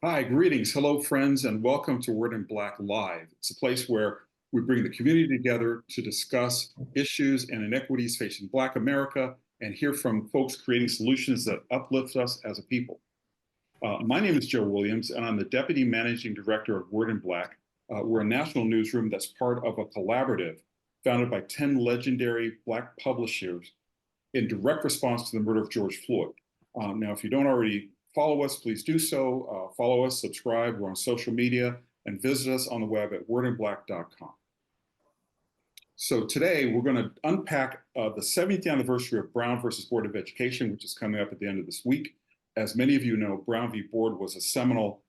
Hi, greetings. Hello, friends, and welcome to Word in Black Live. It's a place where we bring the community together to discuss issues and inequities facing Black America and hear from folks creating solutions that uplift us as a people. My name is Joe Williams, and I'm the Deputy Managing Director of Word in Black. We're a national newsroom that's part of a collaborative founded by 10 legendary Black publishers in direct response to the murder of George Floyd. Now, if you don't already follow us, please do so. Follow us, subscribe. We're on social media, and visit us on the web at wordinblack.com. So today we're going to unpack the 70th anniversary of Brown versus Board of Education, which is coming up at the end of this week. As many of you know, Brown v. Board was a seminal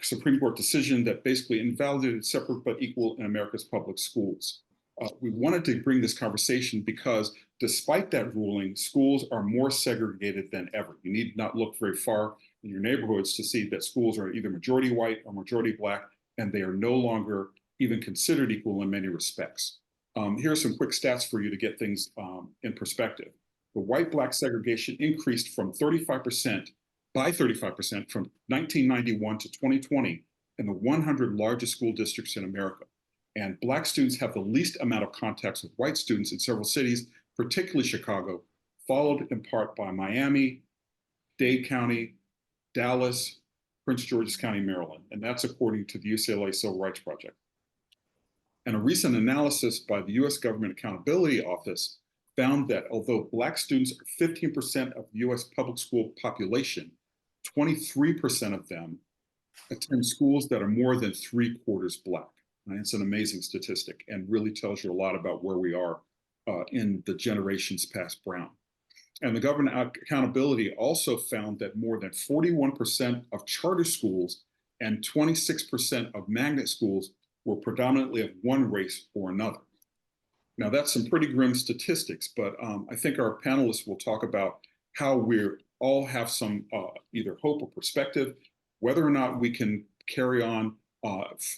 Supreme Court decision that basically invalidated separate but equal in America's public schools. We wanted to bring this conversation because despite that ruling, schools are more segregated than ever. You need not look very far in your neighborhoods to see that schools are either majority white or majority Black, and they are no longer even considered equal in many respects. Here are some quick stats for you to get things in perspective. The white-Black segregation increased from 35% by 35% from 1991 to 2020 in the 100 largest school districts in America. And Black students have the least amount of contacts with white students in several cities, particularly Chicago, followed in part by Miami, Dade County, Dallas, Prince George's County, Maryland. And that's according to the UCLA Civil Rights Project. And a recent analysis by the US Government Accountability Office found that although Black students are 15% of the US public school population, 23% of them attend schools that are more than 3/4 Black. And it's an amazing statistic and really tells you a lot about where we are in the generations past Brown. And the Government Accountability also found that more than 41% of charter schools and 26% of magnet schools were predominantly of one race or another. Now, that's some pretty grim statistics, but I think our panelists will talk about how we all have some either hope or perspective, whether or not we can carry on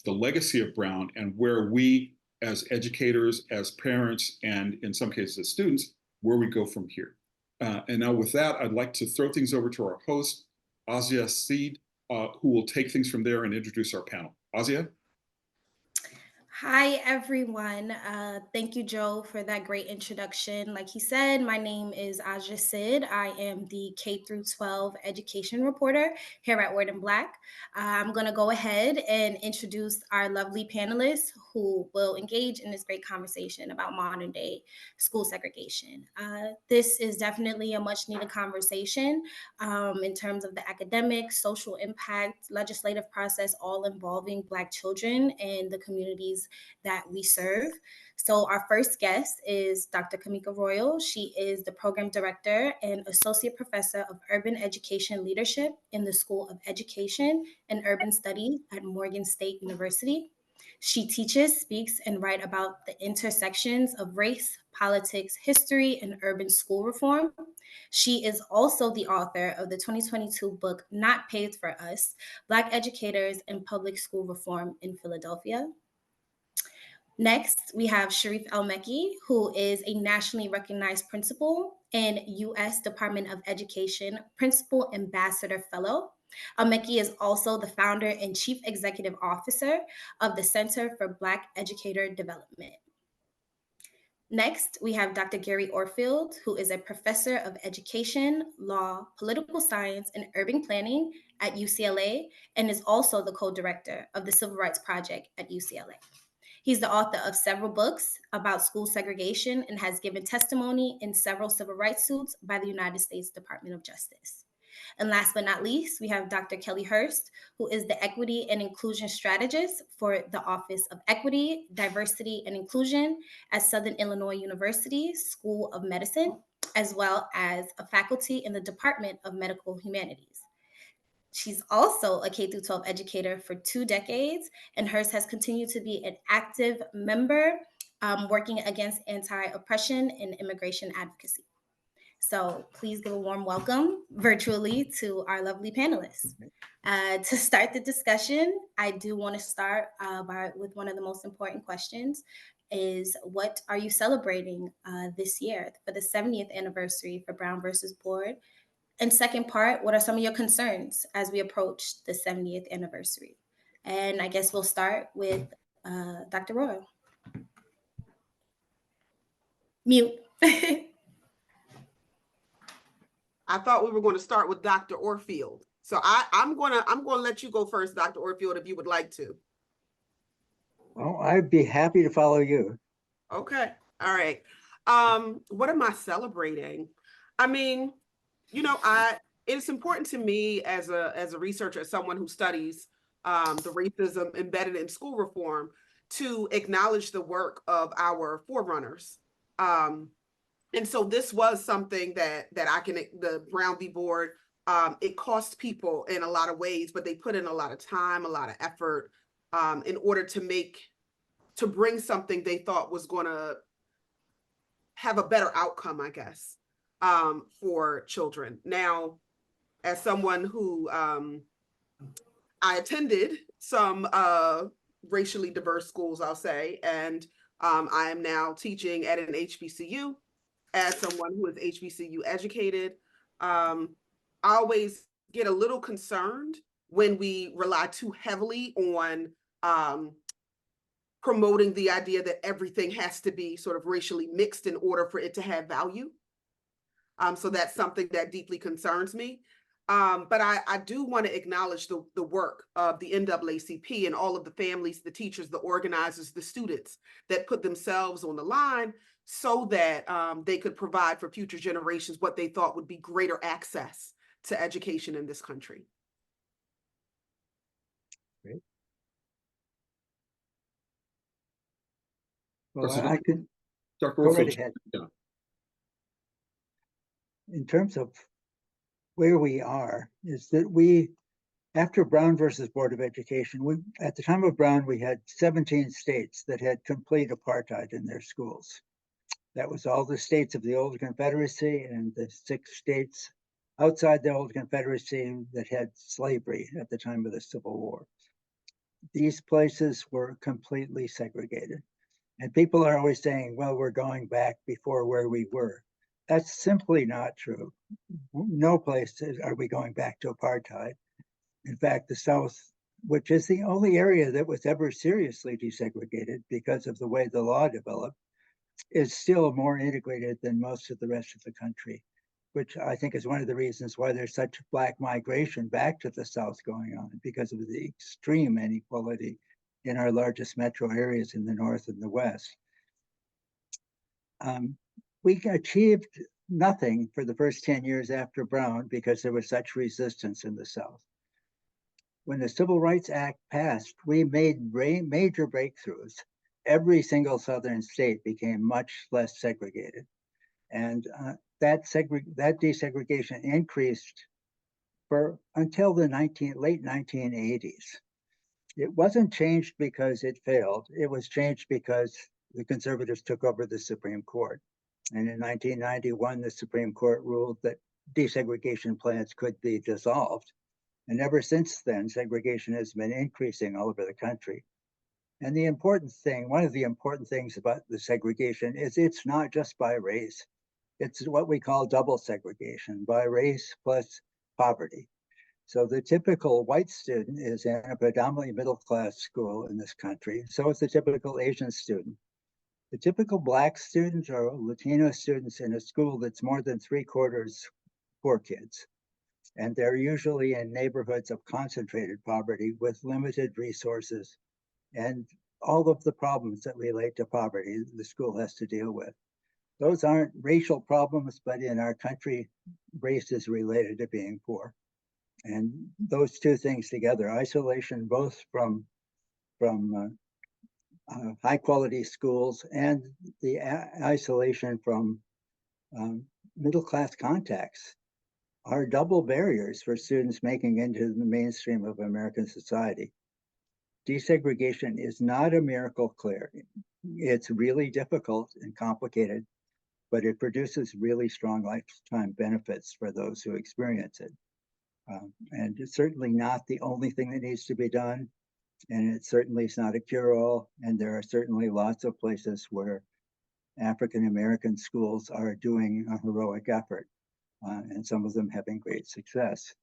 the legacy of Brown and where we as educators, as parents, and in some cases as students, where we go from here. And now with that, I'd like to throw things over to our host, Azia Seed, who will take things from there and introduce our panel. Azia? Hi, everyone. Thank you, Joe, for that great introduction. Like he said, my name is Aja Sid. I am the K through 12 education reporter here at Word in Black. I'm going to go ahead and introduce our lovely panelists who will engage in this great conversation about modern day school segregation. This is definitely a much needed conversation in terms of the academic, social impact, legislative process, all involving Black children and the communities that we serve. So our first guest is Dr. Kamika Royal. She is the program director and associate professor of urban education leadership in the School of Education and Urban Studies at Morgan State University. She teaches, speaks, and writes about the intersections of race, politics, history, and urban school reform. She is also the author of the 2022 book, Not Paved for Us, Black Educators and Public School Reform in Philadelphia. Next, we have Sharif El-Mekki, who is a nationally recognized principal and U.S. Department of Education Principal Ambassador Fellow. El-Mekki is also the founder and chief executive officer of the Center for Black Educator Development. Next, we have Dr. Gary Orfield, who is a professor of education, law, political science, and urban planning at UCLA, and is also the co-director of the Civil Rights Project at UCLA. He's the author of several books about school segregation and has given testimony in several civil rights suits by the United States Department of Justice. And last but not least, we have Dr. Kelly Hurst, who is the Equity and Inclusion Strategist for the Office of Equity, Diversity, and Inclusion at Southern Illinois University School of Medicine, as well as a faculty in the Department of Medical Humanities. She's also a K through 12 educator for 2 decades, and hers has continued to be an active member working against anti-oppression and immigration advocacy. So please give a warm welcome virtually to our lovely panelists. To start the discussion, I do want to start with one of the most important questions is what are you celebrating this year for the 70th anniversary for Brown versus Board? And second part, what are some of your concerns as we approach the 70th anniversary? And I guess we'll start with Dr. Royal. Mute. I thought we were going to start with Dr. Orfield. So I'm gonna let you go first, Dr. Orfield, if you would like to. Oh, I'd be happy to follow you. Okay. All right. What am I celebrating? I mean, it's important to me as a researcher, as someone who studies the racism embedded in school reform, to acknowledge the work of our forerunners. And so this was something that the Brown v. Board, it cost people in a lot of ways, but they put in a lot of time, a lot of effort, in order to bring something they thought was going to have a better outcome, I guess, for children. Now, as someone who I attended some racially diverse schools, I'll say, and I am now teaching at an HBCU. As someone who is HBCU educated, I always get a little concerned when we rely too heavily on promoting the idea that everything has to be sort of racially mixed in order for it to have value. So that's something that deeply concerns me. But I do want to acknowledge the work of the NAACP and all of the families, the teachers, the organizers, the students that put themselves on the line so that they could provide for future generations what they thought would be greater access to education in this country. Great. Well, I could Dr. go right Orfield. ahead. Yeah. In terms of where we are, is that after Brown versus Board of Education, at the time of Brown, we had 17 states that had complete apartheid in their schools. That was all the states of the old Confederacy and the 6 states outside the old Confederacy that had slavery at the time of the Civil War. These places were completely segregated. And people are always saying, well, we're going back before where we were. That's simply not true. No place are we going back to apartheid. In fact, the South, which is the only area that was ever seriously desegregated because of the way the law developed, is still more integrated than most of the rest of the country, which I think is one of the reasons why there's such Black migration back to the South going on, because of the extreme inequality in our largest metro areas in the North and the West. We achieved nothing for the first 10 years after Brown because there was such resistance in the South. When the Civil Rights Act passed, we made major breakthroughs. Every single Southern state became much less segregated. And that desegregation increased until the late 1980s. It wasn't changed because it failed. It was changed because the conservatives took over the Supreme Court. And in 1991, the Supreme Court ruled that desegregation plans could be dissolved. And ever since then, segregation has been increasing all over the country. And one of the important things about the segregation is it's not just by race. It's what we call double segregation, by race plus poverty. So the typical white student is in a predominantly middle-class school in this country. So is the typical Asian student. The typical Black student or Latino students in a school that's more than 3/4 poor kids. And they're usually in neighborhoods of concentrated poverty with limited resources and all of the problems that relate to poverty the school has to deal with. Those aren't racial problems, but in our country, race is related to being poor. And those two things together, isolation both from high quality schools and the isolation from middle class contacts, are double barriers for students making into the mainstream of American society. Desegregation is not a miracle cure. It's really difficult and complicated, but it produces really strong lifetime benefits for those who experience it. And it's certainly not the only thing that needs to be done. And it certainly is not a cure-all. And there are certainly lots of places where African American schools are doing a heroic effort. and some of them having great success.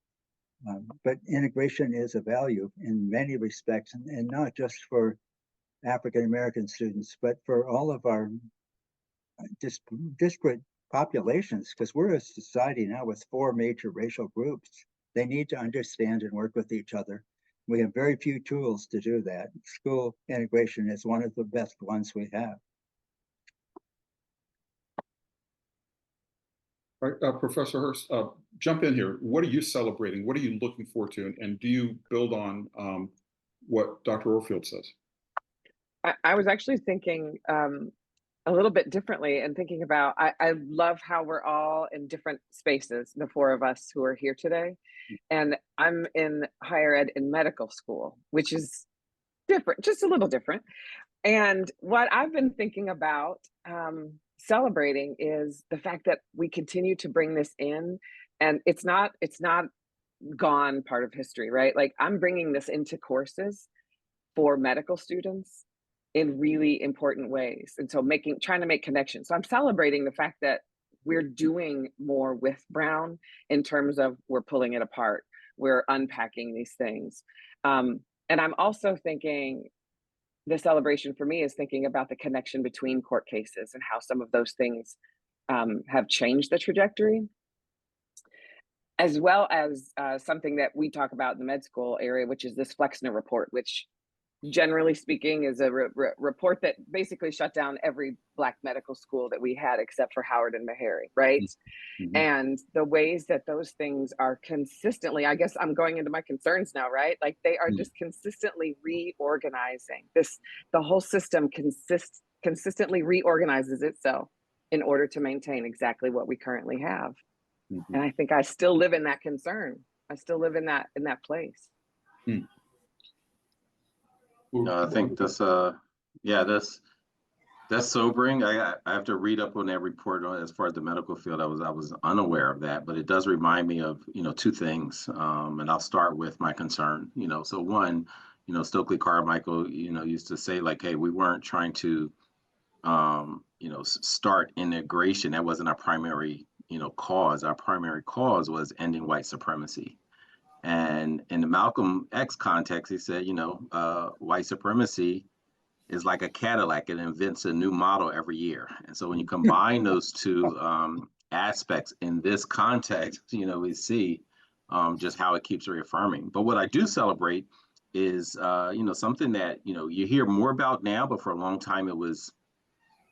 But integration is a value in many respects, and not just for African American students, but for all of our disparate populations, because we're a society now with 4 major racial groups. They need to understand and work with each other. We have very few tools to do that. School integration is one of the best ones we have. All right, Professor Hurst, jump in here. What are you celebrating? What are you looking forward to? And do you build on what Dr. Orfield says? I was actually thinking a little bit differently and thinking about, I love how we're all in different spaces, the 4 of us who are here today. And I'm in higher ed in medical school, which is different, just a little different. And what I've been thinking about celebrating is the fact that we continue to bring this in, and it's not gone part of history, right? Like, I'm bringing this into courses for medical students in really important ways. And so trying to make connections. So I'm celebrating the fact that we're doing more with Brown in terms of we're pulling it apart, we're unpacking these things. And I'm also thinking the celebration for me is thinking about the connection between court cases and how some of those things have changed the trajectory, as well as something that we talk about in the med school area, which is this Flexner report, which generally speaking is a report that basically shut down every Black medical school that we had except for Howard and Meharry, right? Mm-hmm. And the ways that those things are consistently, I guess I'm going into my concerns now, right? Like, they are just consistently reorganizing the whole system consistently reorganizes itself in order to maintain exactly what we currently have. Mm-hmm. And I think I still live in that concern. I still live in that place. I think that's sobering. I have to read up on that report as far as the medical field. I was unaware of that, but it does remind me of 2 things. And I'll start with my concern. So one, Stokely Carmichael, used to say, like, hey, we weren't trying to start integration. That wasn't our primary cause. Our primary cause was ending white supremacy. And in the Malcolm X context, he said, white supremacy is like a Cadillac. It invents a new model every year. And so when you combine those 2 aspects in this context, we see just how it keeps reaffirming. But what I do celebrate is, something that, you hear more about now, but for a long time it was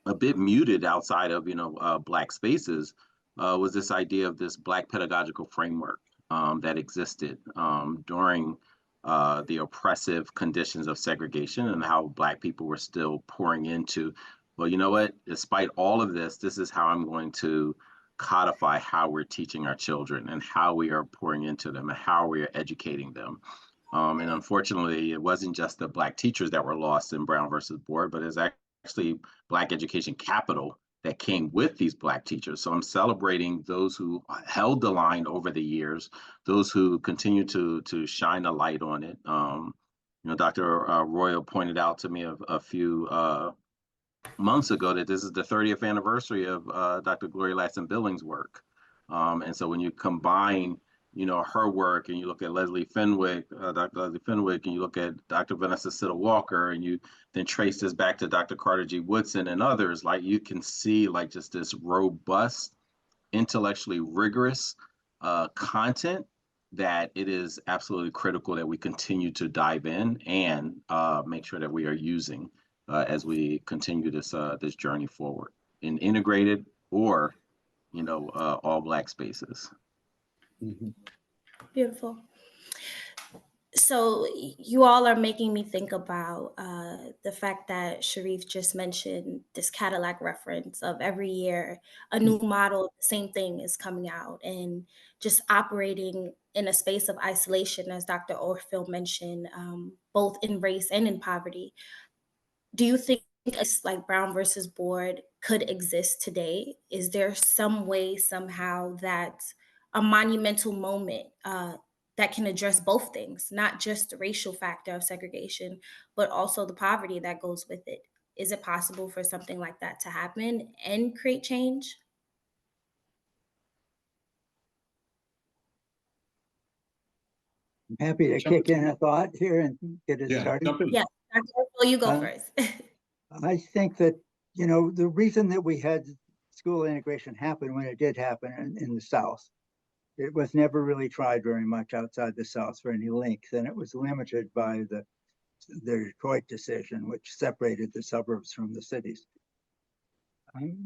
a bit muted outside of, Black spaces, was this idea of this Black pedagogical framework that existed during the oppressive conditions of segregation, and how Black people were still pouring into, well, you know what, despite all of this, this is how I'm going to codify how we're teaching our children and how we are pouring into them and how we are educating them. And unfortunately, it wasn't just the Black teachers that were lost in Brown versus Board, but it's actually Black education capital that came with these Black teachers. So I'm celebrating those who held the line over the years, those who continue to shine a light on it. Dr. Royal pointed out to me a few months ago that this is the 30th anniversary of Dr. Gloria Ladson Billings' work. And so when you combine her work, and you look at Leslie Fenwick, Dr. Leslie Fenwick, and you look at Dr. Vanessa Siddle Walker, and you then trace this back to Dr. Carter G. Woodson and others, like, you can see, like, just this robust, intellectually rigorous content that it is absolutely critical that we continue to dive in and make sure that we are using as we continue this journey forward in integrated or all Black spaces. Mm-hmm. Beautiful. So you all are making me think about the fact that Sharif just mentioned this Cadillac reference of every year a new model, the same thing is coming out, and just operating in a space of isolation, as Dr. Orfield mentioned, both in race and in poverty. Do you think it's like Brown versus Board could exist today? Is there some way, somehow, that a monumental moment that can address both things, not just the racial factor of segregation, but also the poverty that goes with it? Is it possible for something like that to happen and create change? I'm happy to Jump kick in a thought here and get it Yeah, started. jump in. Yeah, Dr. Orville, you go Uh, first. I think that, you know, the reason that we had school integration happen when it did happen in the South, it was never really tried very much outside the South for any length, and it was limited by the Detroit decision, which separated the suburbs from the cities.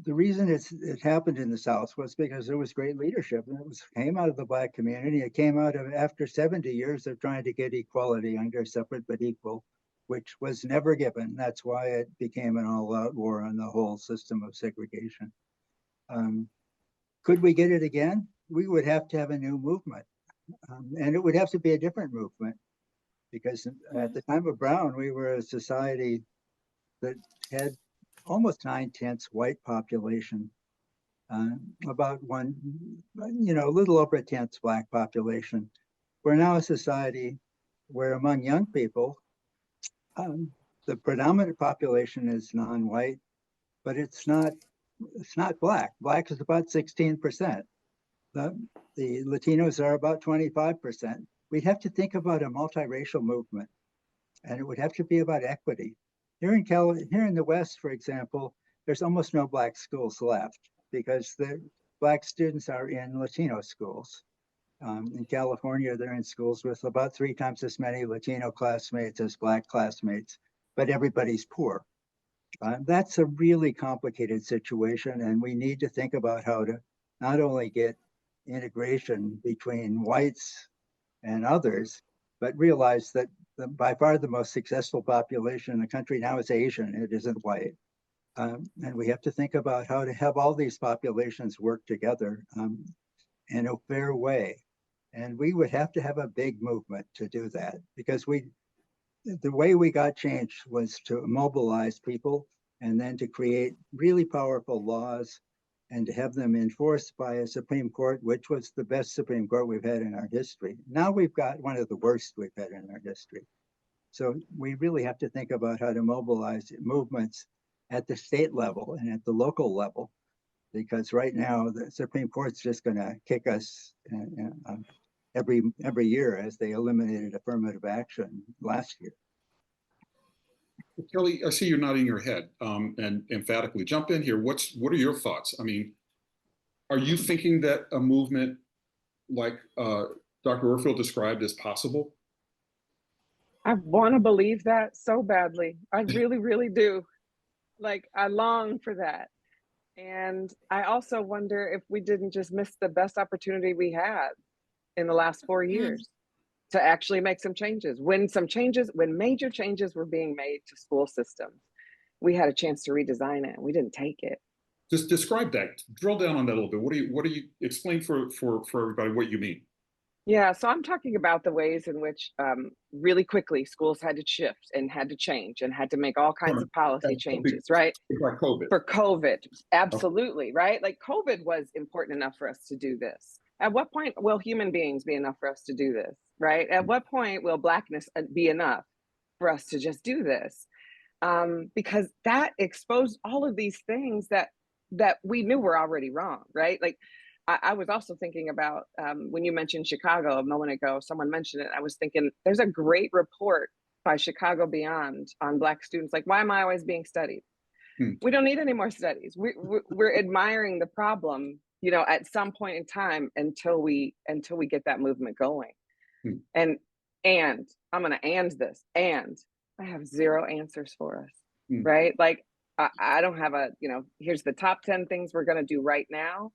The reason it happened in the South was because there was great leadership, and it came out of the Black community. It came out of after 70 years of trying to get equality under separate but equal, which was never given. That's why it became an all-out war on the whole system of segregation. Could we get it again? We would have to have a new movement, and it would have to be a different movement, because at the time of Brown, we were a society that had almost 9/10 white population, about one, you know, a little over a tenth Black population. We're now a society where among young people, the predominant population is non-white, but it's not Black. Black is about 16%. The Latinos are about 25%. We'd have to think about a multiracial movement, and it would have to be about equity. Here in the West, for example, there's almost no Black schools left because the Black students are in Latino schools. In California, they're in schools with about 3 times as many Latino classmates as Black classmates, but everybody's poor. That's a really complicated situation, and we need to think about how to not only get integration between whites and others, but realize that by far the most successful population in the country now is Asian. It isn't white. And we have to think about how to have all these populations work together in a fair way. And we would have to have a big movement to do that, because the way we got change was to mobilize people and then to create really powerful laws and to have them enforced by a Supreme Court, which was the best Supreme Court we've had in our history. Now we've got one of the worst we've had in our history. So we really have to think about how to mobilize movements at the state level and at the local level, because right now the Supreme Court's just going to kick us every year, as they eliminated affirmative action last year. Kelly, I see you're nodding your head and emphatically. Jump in here. What are your thoughts? I mean, are you thinking that a movement like Dr. Orfield described is possible? I want to believe that so badly. I really, really do. Like, I long for that. And I also wonder if we didn't just miss the best opportunity we had in the last 4 years to actually make some changes. When major changes were being made to school systems, we had a chance to redesign it. We didn't take it. Just describe that. Drill down on that a little bit. What do you explain for everybody what you mean? Yeah, so I'm talking about the ways in which really quickly schools had to shift and had to change and had to make all kinds of policy changes, right? Like COVID. For COVID, absolutely, right? Like, COVID was important enough for us to do this. At what point will human beings be enough for us to do this, right? At what point will Blackness be enough for us to just do this? Because that exposed all of these things that we knew were already wrong, right? Like, I was also thinking about when you mentioned Chicago a moment ago, someone mentioned it. I was thinking there's a great report by Chicago Beyond on Black students. Like, why am I always being studied? We don't need any more studies. We're admiring the problem, you know, at some point in time until we get that movement going. And I'm going to and this, and I have 0 answers for us, right? Like, I don't have here's the top 10 things we're going to do right now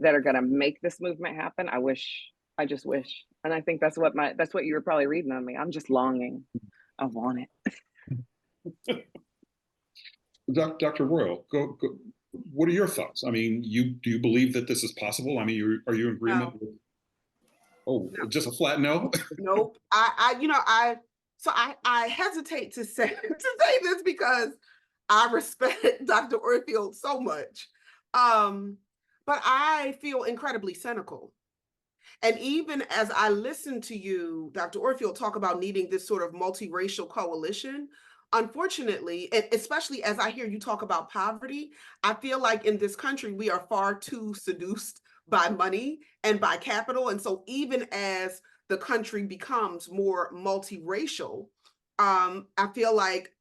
that are going to make this movement happen. I just wish. And I think that's what you were probably reading on me. I'm just longing. I want it. Dr. Royal, go. What are your thoughts? I mean, do you believe that this is possible? I mean, are you in agreement? No. No. No. Just a flat no? Nope. I hesitate to say this because I respect Dr. Orfield so much. But I feel incredibly cynical. And even as I listen to you, Dr. Orfield, talk about needing this sort of multiracial coalition, unfortunately, and especially as I hear you talk about poverty, I feel like in this country, we are far too seduced by money and by capital. And so even as the country becomes more multiracial, I feel like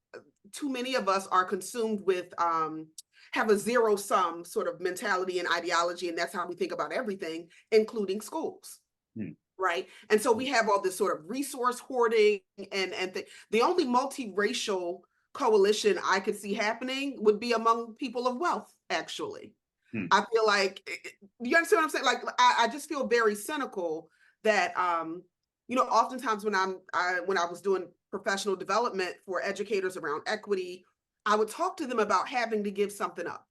too many of us are consumed with have a zero sum sort of mentality and ideology, and that's how we think about everything, including schools. Right. And so we have all this sort of resource hoarding and the only multiracial coalition I could see happening would be among people of wealth, actually. I feel like, you understand what I'm saying? Like, I just feel very cynical that, you know, oftentimes when when I was doing professional development for educators around equity, I would talk to them about having to give something up,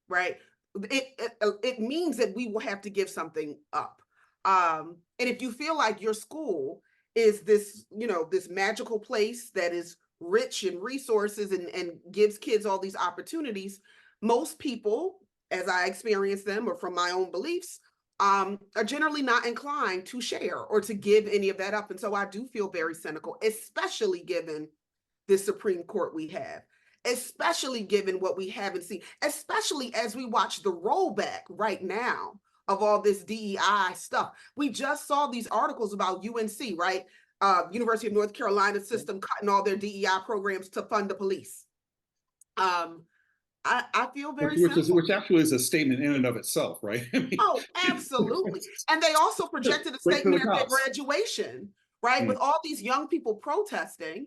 right? It means that we will have to give something up. And if you feel like your school is this, you know, this magical place that is rich in resources and gives kids all these opportunities, most people, as I experience them or from my own beliefs, are generally not inclined to share or to give any of that up. And so I do feel very cynical, especially given this Supreme Court we have, especially given what we haven't seen, especially as we watch the rollback right now of all this DEI stuff. We just saw these articles about UNC, right? University of North Carolina system cutting all their DEI programs to fund the police. I feel very which actually is a statement in and of itself, right? I mean, oh, absolutely. And they also projected a statement at their graduation, right? With all these young people protesting,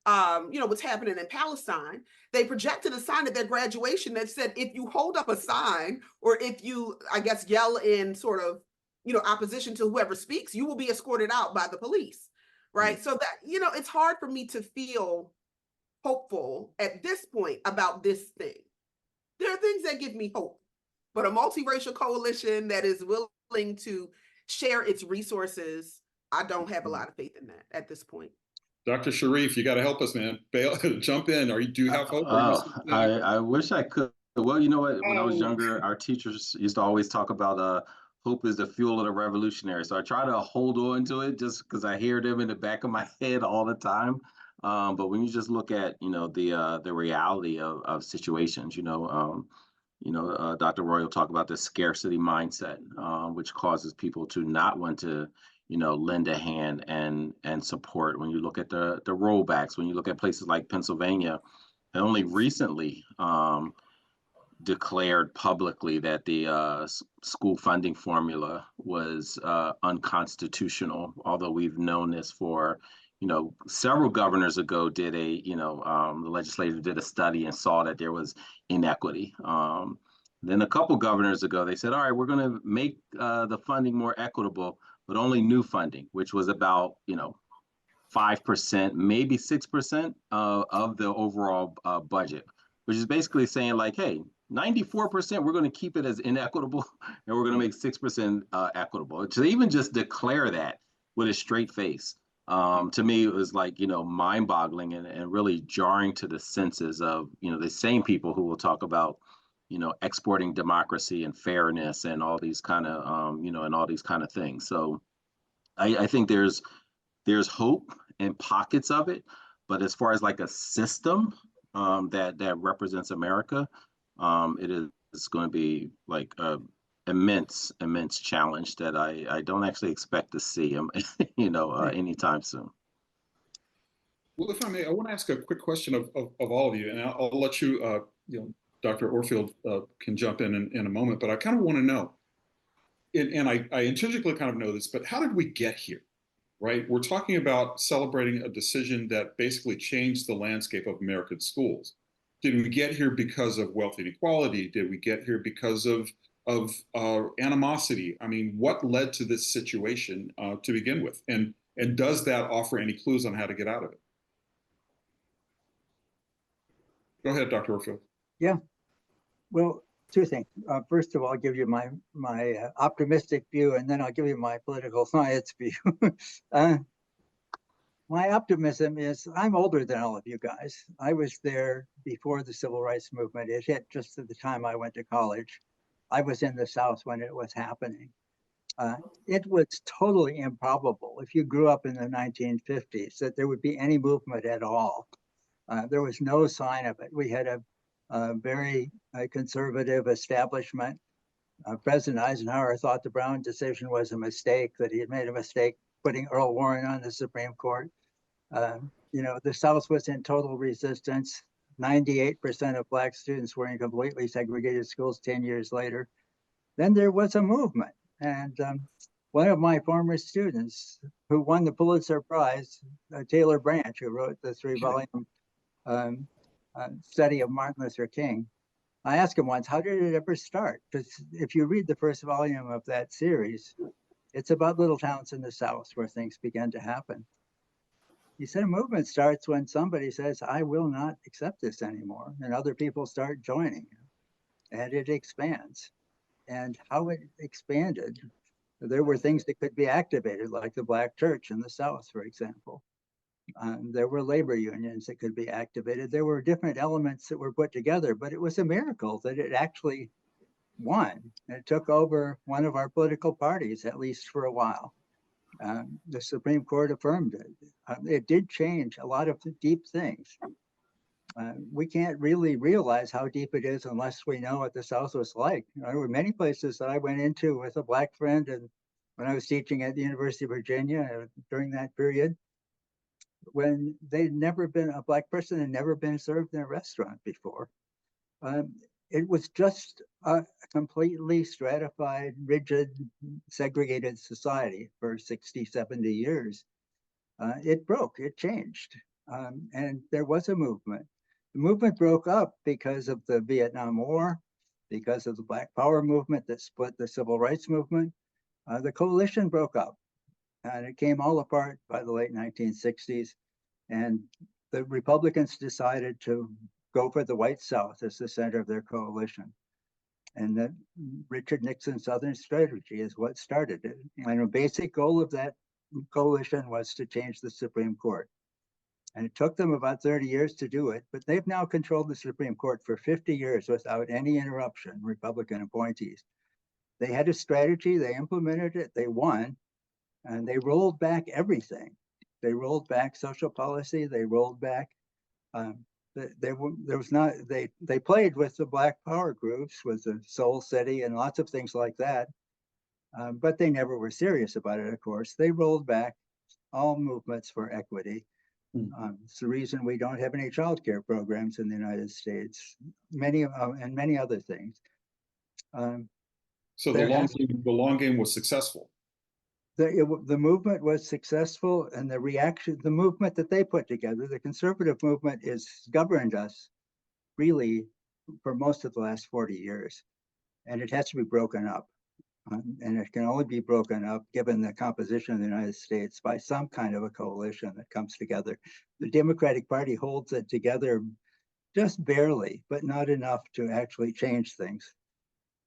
you know, what's happening in Palestine. They projected a sign at their graduation that said, if you hold up a sign, or if you, I guess, yell in sort of, you know, opposition to whoever speaks, you will be escorted out by the police, right? So that, you know, it's hard for me to feel hopeful at this point about this thing. There are things that give me hope, but a multiracial coalition that is willing to share its resources, I don't have a lot of faith in that at this point. Dr. Sharif, you got to help us, man. Jump in. Do you have hope? I wish I could. Well, you know what? When I was younger, our teachers used to always talk about hope is the fuel of the revolutionary. So I try to hold on to it just because I hear them in the back of my head all the time. But when you just look at, you know, the reality of situations, Dr. Roy will talk about the scarcity mindset, which causes people to not want to, you know, lend a hand and support. When you look at the rollbacks, when you look at places like Pennsylvania, they only recently declared publicly that the school funding formula was unconstitutional, although we've known this for, you know, several governors ago did the legislature did a study and saw that there was inequity. Then a couple governors ago, they said, all right, we're going to make the funding more equitable, but only new funding, which was about, you know, 5%, maybe 6% of the overall budget, which is basically saying like, hey, 94%, we're going to keep it as inequitable and we're going to make 6% equitable. To even just declare that with a straight face, to me, it was like, you know, mind boggling and really jarring to the senses of, you know, the same people who will talk about, you know, exporting democracy and fairness and all these kind of, and all these kind of things. So I think there's hope in pockets of it, but as far as like a system that represents America, it is going to be like a immense challenge that I don't actually expect to see anytime soon. Well, if I may, I want to ask a quick question of all of you, and I'll let you, Dr. Orfield can jump in a moment, but I kind of want to know, and I intrinsically kind of know this, but how did we get here, right? We're talking about celebrating a decision that basically changed the landscape of American schools. Did we get here because of wealth inequality? Did we get here because of animosity? I mean, what led to this situation to begin with? And does that offer any clues on how to get out of it? Go ahead, Dr. Orfield. Yeah. Well, two things. First of all, I'll give you my optimistic view, and then I'll give you my political science view. My optimism is I'm older than all of you guys. I was there before the civil rights movement. It hit just at the time I went to college. I was in the South when it was happening. It was totally improbable if you grew up in the 1950s that there would be any movement at all. There was no sign of it. We had a very conservative establishment. President Eisenhower thought the Brown decision was a mistake, that he had made a mistake putting Earl Warren on the Supreme Court. The South was in total resistance. 98% of Black students were in completely segregated schools 10 years later. Then there was a movement. And one of my former students who won the Pulitzer Prize, Taylor Branch, who wrote the 3-volume study of Martin Luther King, I asked him once, how did it ever start? Because if you read the first volume of that series, it's about little towns in the South where things began to happen. He said a movement starts when somebody says, I will not accept this anymore, and other people start joining, and it expands. And how it expanded, there were things that could be activated, like the Black church in the South, for example. There were labor unions that could be activated. There were different elements that were put together, but it was a miracle that it actually won. It took over one of our political parties, at least for a while. The Supreme Court affirmed it. It did change a lot of deep things. We can't really realize how deep it is unless we know what the South was like. There were many places that I went into with a Black friend, and when I was teaching at the University of Virginia during that period, when a Black person had never been served in a restaurant before. It was just a completely stratified, rigid, segregated society for 60, 70 years. It broke, it changed, and there was a movement. The movement broke up because of the Vietnam War, because of the Black Power movement that split the Civil Rights movement. The coalition broke up, and it came all apart by the late 1960s. And the Republicans decided to go for the white South as the center of their coalition. And that Richard Nixon's Southern strategy is what started it. And a basic goal of that coalition was to change the Supreme Court. And it took them about 30 years to do it, but they've now controlled the Supreme Court for 50 years without any interruption, Republican appointees. They had a strategy, they implemented it, they won, and they rolled back everything. They rolled back social policy, they rolled back they played with the Black Power groups, with the Soul City and lots of things like that, but they never were serious about it. Of course, they rolled back all movements for equity. It's the reason we don't have any child care programs in the United States, and many other things. So the long game was successful. The movement was successful, and the movement that they put together, the conservative movement, is governed us really for most of the last 40 years. And it has to be broken up. And it can only be broken up, given the composition of the United States, by some kind of a coalition that comes together. The Democratic Party holds it together just barely, but not enough to actually change things.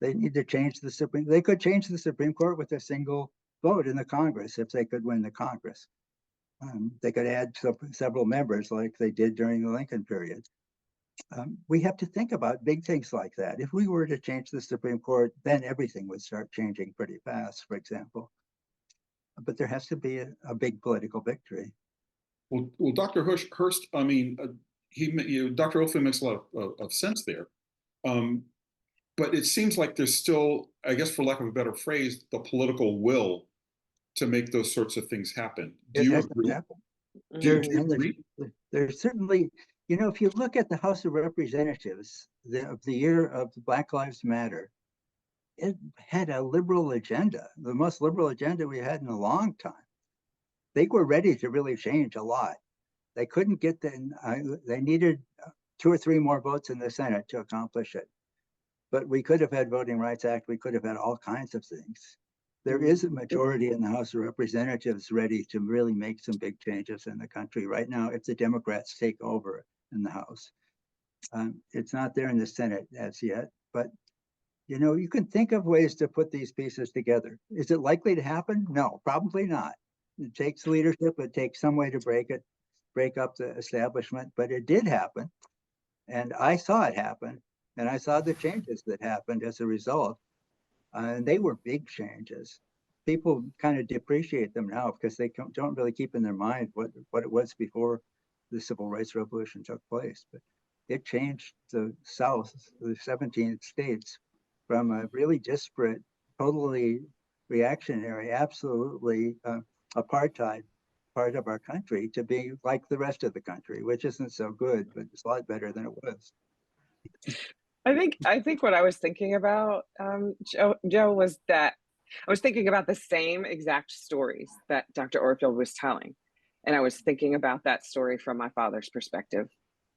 They need to change they could change the Supreme Court with a single vote in the Congress if they could win the Congress. They could add several members like they did during the Lincoln period. We have to think about big things like that. If we were to change the Supreme Court, then everything would start changing pretty fast, for example. But there has to be a big political victory. Well, Dr. Hurst, I mean, Dr. Olfin makes a lot of sense there. But it seems like there's still, I guess for lack of a better phrase, the political will to make those sorts of things happen. Do you agree? Do you agree? There's certainly, if you look at the House of Representatives of the year of Black Lives Matter, it had a liberal agenda, the most liberal agenda we had in a long time. They were ready to really change a lot. They couldn't get they needed 2 or 3 more votes in the Senate to accomplish it. But we could have had Voting Rights Act. We could have had all kinds of things. There is a majority in the House of Representatives ready to really make some big changes in the country right now if the Democrats take over in the House. It's not there in the Senate as yet, but you can think of ways to put these pieces together. Is it likely to happen? No, probably not. It takes leadership. It takes some way to break up the establishment, but it did happen. And I saw it happen. And I saw the changes that happened as a result. And they were big changes. People kind of depreciate them now because they don't really keep in their mind what it was before the Civil Rights Revolution took place. But it changed the South, the 17 states, from a really disparate, totally reactionary, absolutely apartheid part of our country to be like the rest of the country, which isn't so good, but it's a lot better than it was. I think what I was thinking about, Joe, was that I was thinking about the same exact stories that Dr. Orfield was telling. And I was thinking about that story from my father's perspective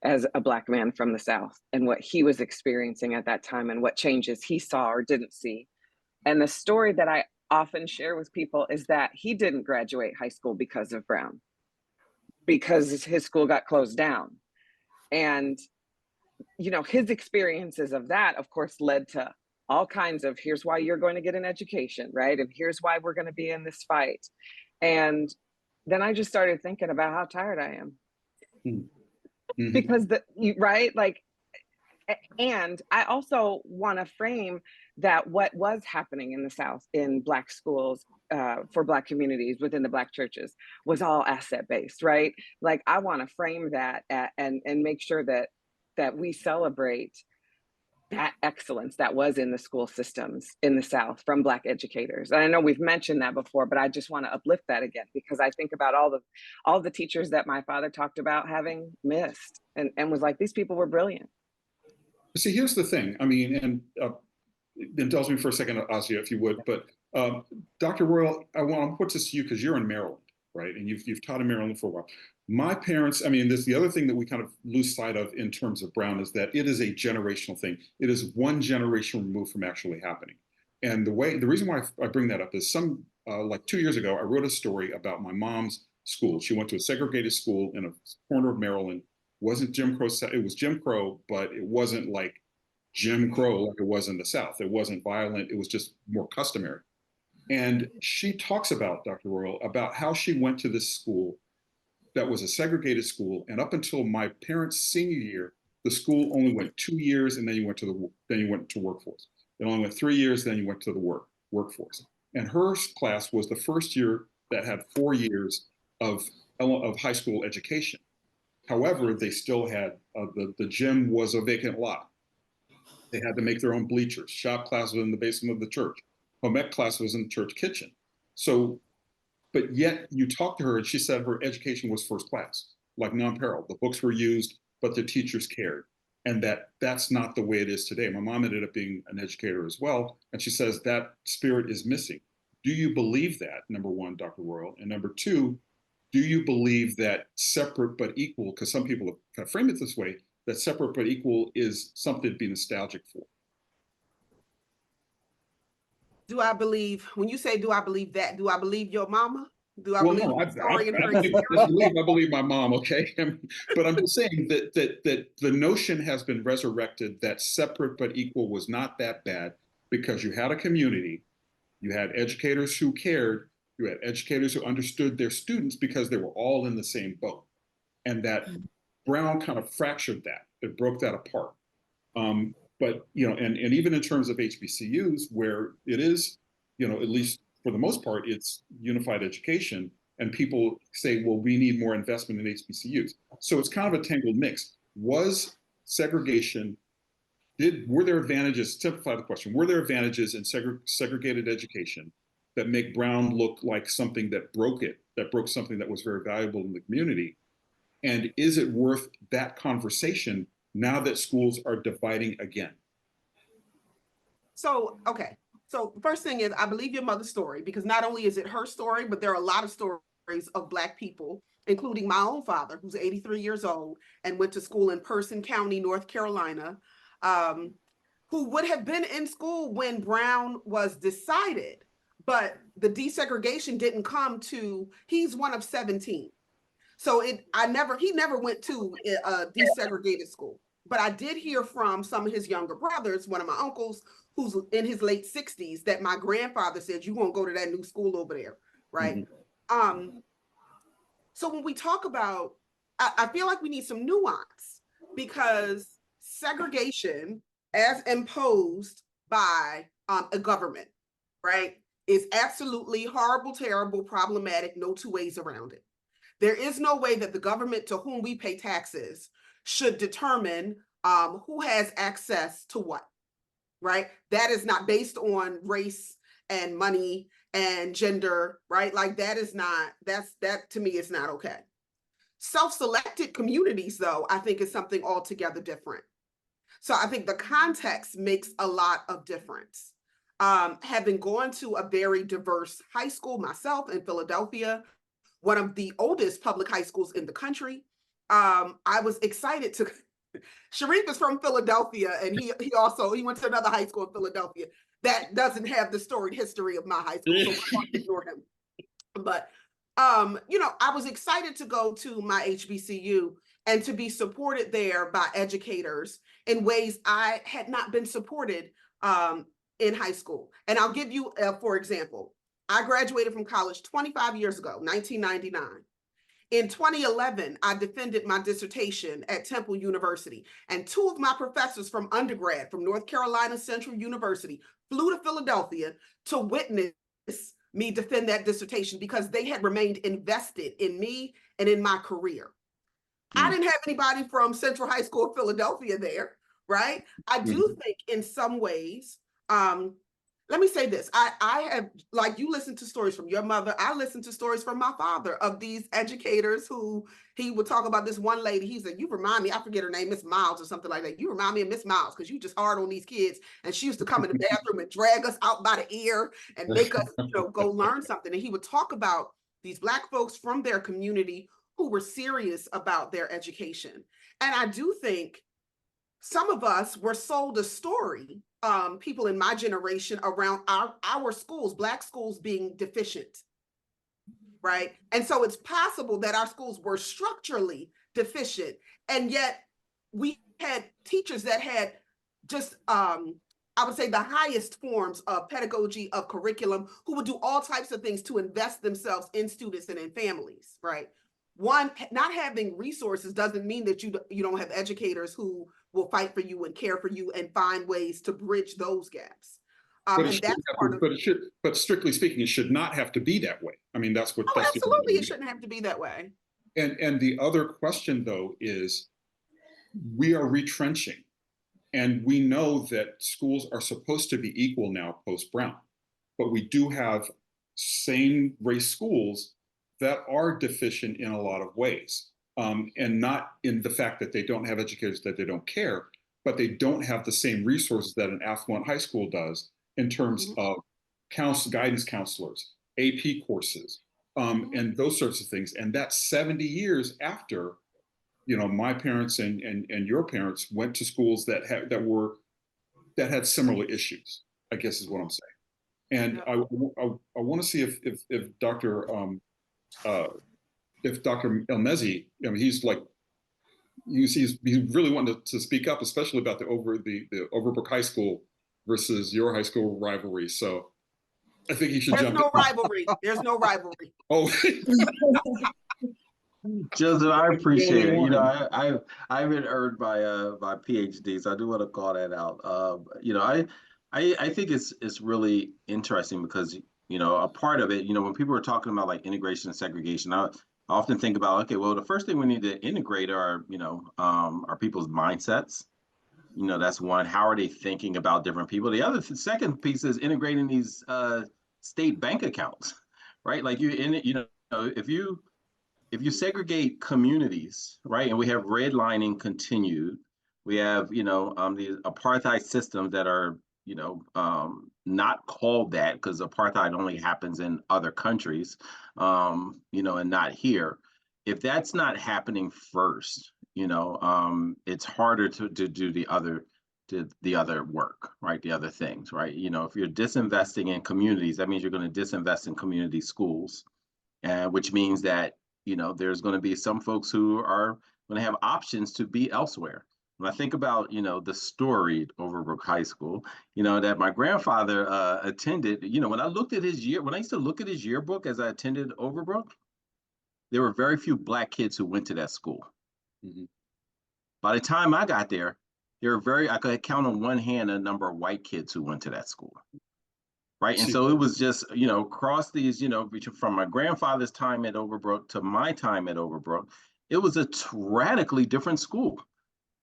as a Black man from the South and what he was experiencing at that time and what changes he saw or didn't see. And the story that I often share with people is that he didn't graduate high school because of Brown, because his school got closed down. And his experiences of that, of course, led to all kinds of, here's why you're going to get an education, right? And here's why we're going to be in this fight. And then I just started thinking about how tired I am. Mm-hmm. Because right? Like, and I also want to frame that what was happening in the South in Black schools for Black communities within the Black churches was all asset based, right? Like, I want to frame that and make sure that we celebrate that excellence that was in the school systems in the South from Black educators. And I know we've mentioned that before, but I just want to uplift that again, because I think about all the teachers that my father talked about having missed and was like, these people were brilliant. See, here's the thing. I mean, and indulge me for a second, Asia, if you would. But Dr. Royal, I want to put this to you because you're in Maryland, right? And you've taught in Maryland for a while. My parents, I mean, this the other thing that we kind of lose sight of in terms of Brown is that it is a generational thing. It is one generation removed from actually happening. And the reason why I bring that up is like 2 years ago, I wrote a story about my mom's school. She went to a segregated school in a corner of Maryland. Wasn't Jim Crow, it was Jim Crow, but it wasn't like Jim Crow like it was in the South. It wasn't violent. It was just more customary. And she talks about, Dr. Royal, about how she went to this school that was a segregated school. And up until my parents' senior year, the school only went 2 years and then you went to workforce. It only went 3 years, then you went to the workforce. And her class was the first year that had 4 years of high school education. However, they still had the gym was a vacant lot. They had to make their own bleachers. Shop class was in the basement of the church. Home ec class was in the church kitchen. So, but yet you talk to her and she said her education was first class, like non-parallel. The books were used, but the teachers cared. And that's not the way it is today. My mom ended up being an educator as well. And she says that spirit is missing. Do you believe that, number one, Dr. Royal? And number two, do you believe that separate but equal, because some people have kind of framed it this way, that separate but equal is something to be nostalgic for? Do I believe, when you say, do I believe that, do I believe your mama? Do I Well, believe no, the story and her I believe my mom, okay? But I'm just saying that the notion has been resurrected that separate but equal was not that bad because you had a community, you had educators who cared, you had educators who understood their students because they were all in the same boat. And that Brown kind of fractured that. It broke that apart. But and even in terms of HBCUs, where it is, at least for the most part, it's unified education, and people say, well, we need more investment in HBCUs. So it's kind of a tangled mix. Was segregation? Were there advantages? Simplify the question. Were there advantages in segregated education that make Brown look like something that broke something that was very valuable in the community? And is it worth that conversation now that schools are dividing again? So, okay. So first thing is, I believe your mother's story, because not only is it her story, but there are a lot of stories of Black people, including my own father, who's 83 years old and went to school in Person County, North Carolina, who would have been in school when Brown was decided, but the desegregation didn't come to, he's one of 17. So he never went to a desegregated school. But I did hear from some of his younger brothers, one of my uncles, who's in his late 60s, that my grandfather said, you won't go to that new school over there, right? Mm-hmm. So when we talk about, I feel like we need some nuance, because segregation as imposed by a government, right, is absolutely horrible, terrible, problematic, no two ways around it. There is no way that the government to whom we pay taxes should determine who has access to what, right? That is not based on race and money and gender, right? Like that to me is not okay. Self-selected communities, though, I think is something altogether different. So I think the context makes a lot of difference. Having gone to a very diverse high school myself in Philadelphia, one of the oldest public high schools in the country, I was excited to. Sharif is from Philadelphia, and he went to another high school in Philadelphia that doesn't have the storied history of my high school, so we're going to ignore him. But I was excited to go to my HBCU and to be supported there by educators in ways I had not been supported in high school. And I'll give you, for example, I graduated from college 25 years ago, 1999. In 2011, I defended my dissertation at Temple University, and two of my professors from undergrad from North Carolina Central University flew to Philadelphia to witness me defend that dissertation because they had remained invested in me and in my career. I didn't have anybody from Central High School of Philadelphia there, right? I do think in some ways, let me say this. I have, like, you listen to stories from your mother. I listen to stories from my father of these educators who he would talk about. This one lady, he said, you remind me, I forget her name, Miss Miles or something like that. You remind me of Miss Miles because you just hard on these kids. And she used to come in the bathroom and drag us out by the ear and make us, go learn something. And he would talk about these Black folks from their community who were serious about their education. And I do think some of us were sold a story, people in my generation, around our schools, Black schools being deficient, right? And so it's possible that our schools were structurally deficient, and yet we had teachers that had just, I would say, the highest forms of pedagogy, of curriculum, who would do all types of things to invest themselves in students and in families, right? One, not having resources doesn't mean that you don't have educators who will fight for you and care for you and find ways to bridge those gaps. But strictly speaking, it should not have to be that way. I mean, that's what. That's absolutely, it shouldn't have to be that way. And the other question, though, is we are retrenching, and we know that schools are supposed to be equal now post Brown, but we do have same race schools that are deficient in a lot of ways. And not in the fact that they don't have educators, that they don't care, but they don't have the same resources that an affluent high school does in terms of guidance counselors, AP courses, and those sorts of things. And that's 70 years after, my parents and your parents went to schools that had similar issues, I guess is what I'm saying. And I want to see if Dr. El-Mezi, he's like, he's really wanting to speak up, especially about the Overbrook High School versus your high school rivalry. So I think he should jump in. There's no rivalry. Oh, Joseph, I appreciate it. I haven't earned my PhD, so I do want to call that out. I think it's really interesting because a part of it, when people are talking about like integration and segregation, I often think about, okay, well, the first thing we need to integrate are people's mindsets. That's one. How are they thinking about different people? The second piece is integrating these state bank accounts, right? Like if you segregate communities, right, and we have redlining continued, we have the apartheid systems that are not called that because apartheid only happens in other countries, and not here. If that's not happening first, it's harder to do the other work, right? The other things, right? If you're disinvesting in communities, that means you're going to disinvest in community schools, which means that there's going to be some folks who are going to have options to be elsewhere. When I think about, the storied Overbrook High School, that my grandfather attended, when I used to look at his yearbook as I attended Overbrook, there were very few Black kids who went to that school. By the time I got there, I could count on one hand a number of white kids who went to that school. Right. And so it was just, across these, from my grandfather's time at Overbrook to my time at Overbrook, it was a radically different school.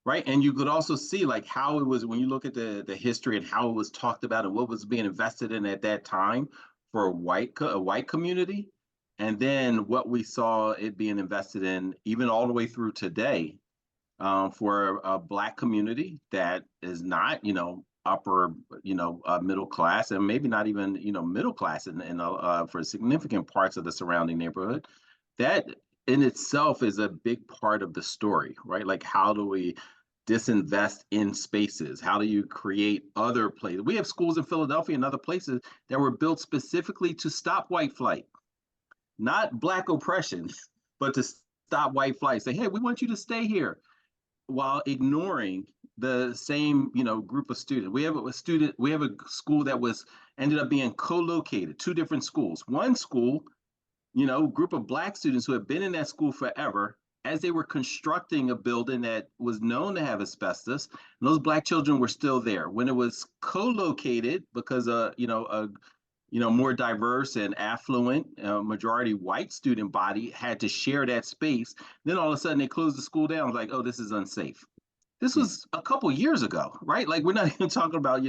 Right. And you could also see like how it was when you look at the history and how it was talked about and what was being invested in at that time for a white community, and then what we saw it being invested in, even all the way through today, for a Black community that is not, upper, middle class, and maybe not even, middle class for significant parts of the surrounding neighborhood. That in itself is a big part of the story, right? Like, how do we disinvest in spaces? How do you create other places? We have schools in Philadelphia and other places that were built specifically to stop white flight, not Black oppression, but to stop white flight. Say, hey, we want you to stay here, while ignoring the same, group of students. We have a school that was ended up being co-located, two different schools. One school, group of Black students who have been in that school forever, as they were constructing a building that was known to have asbestos, and those Black children were still there. When it was co-located, because more diverse and affluent, majority white student body had to share that space, then all of a sudden they closed the school down, like, oh, this is unsafe. This was a couple years ago, right? Like, we're not even talking about,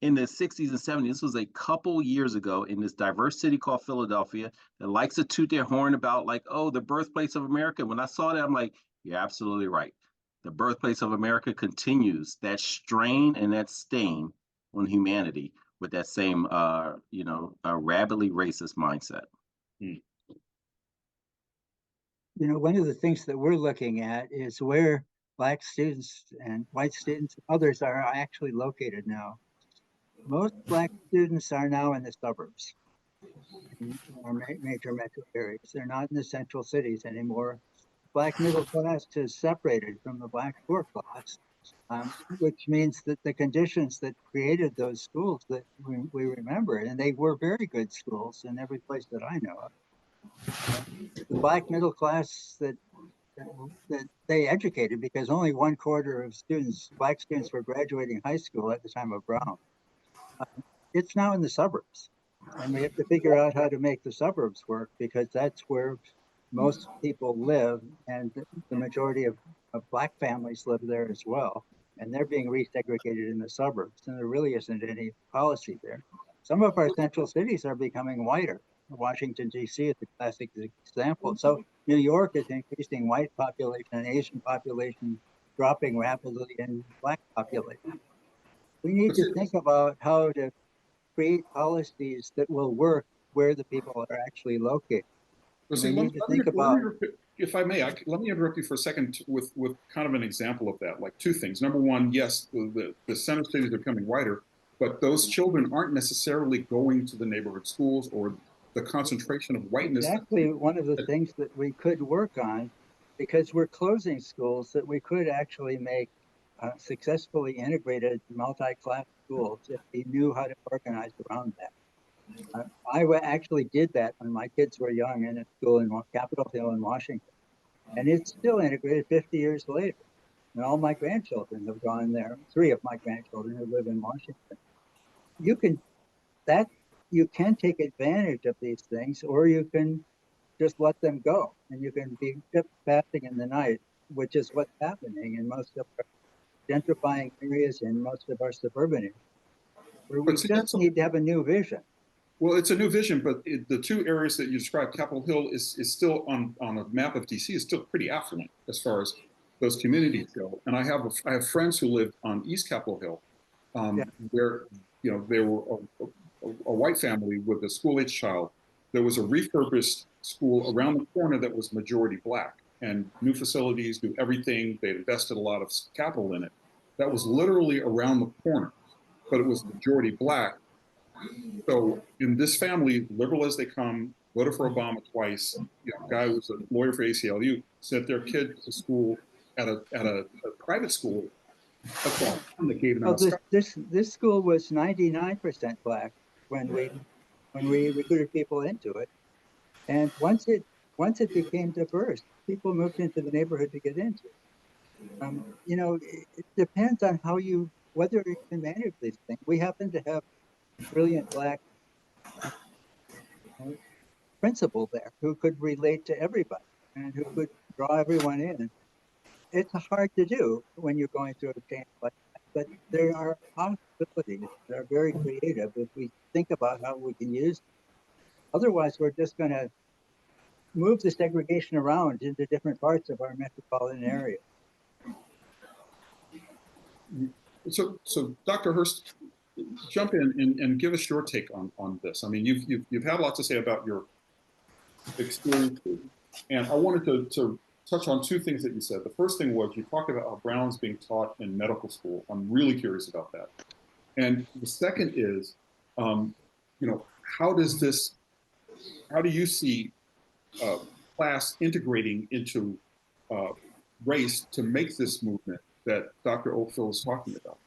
in the 60s and 70s. This was a couple years ago in this diverse city called Philadelphia that likes to toot their horn about, like, oh, the birthplace of America. When I saw that, I'm like, you're absolutely right. The birthplace of America continues that strain and that stain on humanity with that same, rabidly racist mindset. One of the things that we're looking at is where Black students and white students, others are actually located now. Most Black students are now in the suburbs, in our major metro areas. They're not in the central cities anymore. Black middle class is separated from the Black poor class, which means that the conditions that created those schools that we remember, and they were very good schools in every place that I know of, the Black middle class that they educated, because only 1/4 of students, Black students, were graduating high school at the time of Brown. It's now in the suburbs, and we have to figure out how to make the suburbs work, because that's where most people live, and the majority of Black families live there as well, and they're being resegregated in the suburbs, and there really isn't any policy there. Some of our central cities are becoming whiter. Washington, D.C. is a classic example. So New York is increasing white population and Asian population, dropping rapidly in Black population. We need to think about how to create policies that will work where the people are actually located. Well, we see, need to think about, if I may, let me interrupt you for a second with kind of an example of that, like two things. Number one, yes, the center cities are becoming whiter, but those children aren't necessarily going to the neighborhood schools or the concentration of whiteness. Exactly one of the things that we could work on, because we're closing schools that we could actually make successfully integrated multi-class schools if we knew how to organize around that. I actually did that when my kids were young in a school in Capitol Hill in Washington, and it's still integrated 50 years later. And all my grandchildren have gone there. 3 of my grandchildren who live in Washington. You can take advantage of these things, or you can just let them go, and you can be fasting in the night, which is what's happening in most of our gentrifying areas and most of our suburban areas, where we just need to have a new vision. Well, it's a new vision, but the two areas that you described, Capitol Hill is still on a map of DC, is still pretty affluent as far as those communities go. And I have friends who lived on East Capitol Hill, where they were a white family with a school-age child. There was a refurbished school around the corner that was majority Black, and new facilities, new everything. They'd invested a lot of capital in it. That was literally around the corner, but it was majority Black. So in this family, liberal as they come, voted for Obama twice. Guy who was a lawyer for ACLU, sent their kid to school at a private school. That gave them this school was 99% Black when we recruited people into it, and once it became diverse, people moved into the neighborhood to get into it. It depends on whether you can manage these things. We happen to have brilliant Black principal there who could relate to everybody and who could draw everyone in. It's hard to do when you're going through a change like that, but there are possibilities that are very creative if we think about how we can use them. Otherwise, we're just going to move the segregation around into different parts of our metropolitan area. So Dr. Hurst, jump in and give us your take on this. I mean, you've had a lot to say about your experience, and I wanted to touch on two things that you said. The first thing was you talked about how Brown's being taught in medical school. I'm really curious about that. And the second is, how do you see class integrating into race to make this movement that Dr. Oakville is talking about?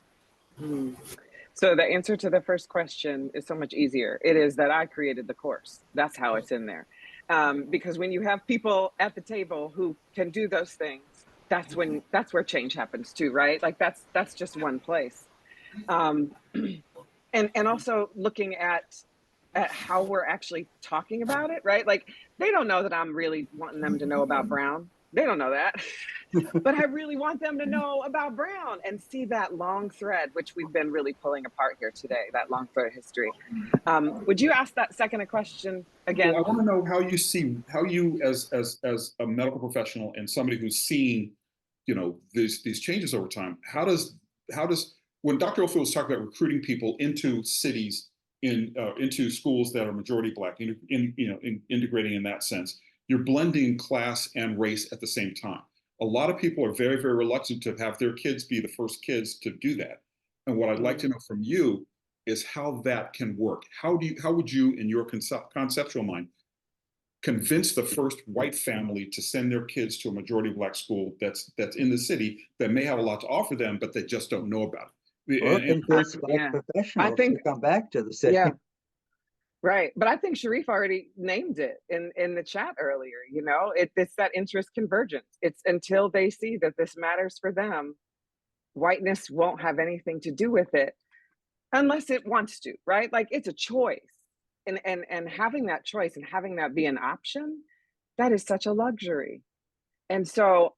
So the answer to the first question is so much easier. It is that I created the course. That's how it's in there. Because when you have people at the table who can do those things, that's where change happens too, right? Like that's just one place. And also looking at how we're actually talking about it, right? Like they don't know that I'm really wanting them to know about Brown. They don't know that. But I really want them to know about Brown and see that long thread, which we've been really pulling apart here today, that long thread of history. Would you ask that second question again? Well, I want to know how you as a medical professional and somebody who's seen, these changes over time, how does when Dr. Oakville was talking about recruiting people into cities, into schools that are majority Black, integrating in that sense, you're blending class and race at the same time. A lot of people are very, very reluctant to have their kids be the first kids to do that. And what I'd like to know from you is how that can work. How would you, in your conceptual mind, convince the first white family to send their kids to a majority Black school that's in the city that may have a lot to offer them, but they just don't know about it? Or convince Black professionals to come back to the city. Yeah. Right. But I think Sharif already named it in the chat earlier. It's that interest convergence. It's until they see that this matters for them, whiteness won't have anything to do with it unless it wants to, right? Like it's a choice. And having that choice and having that be an option, that is such a luxury. And so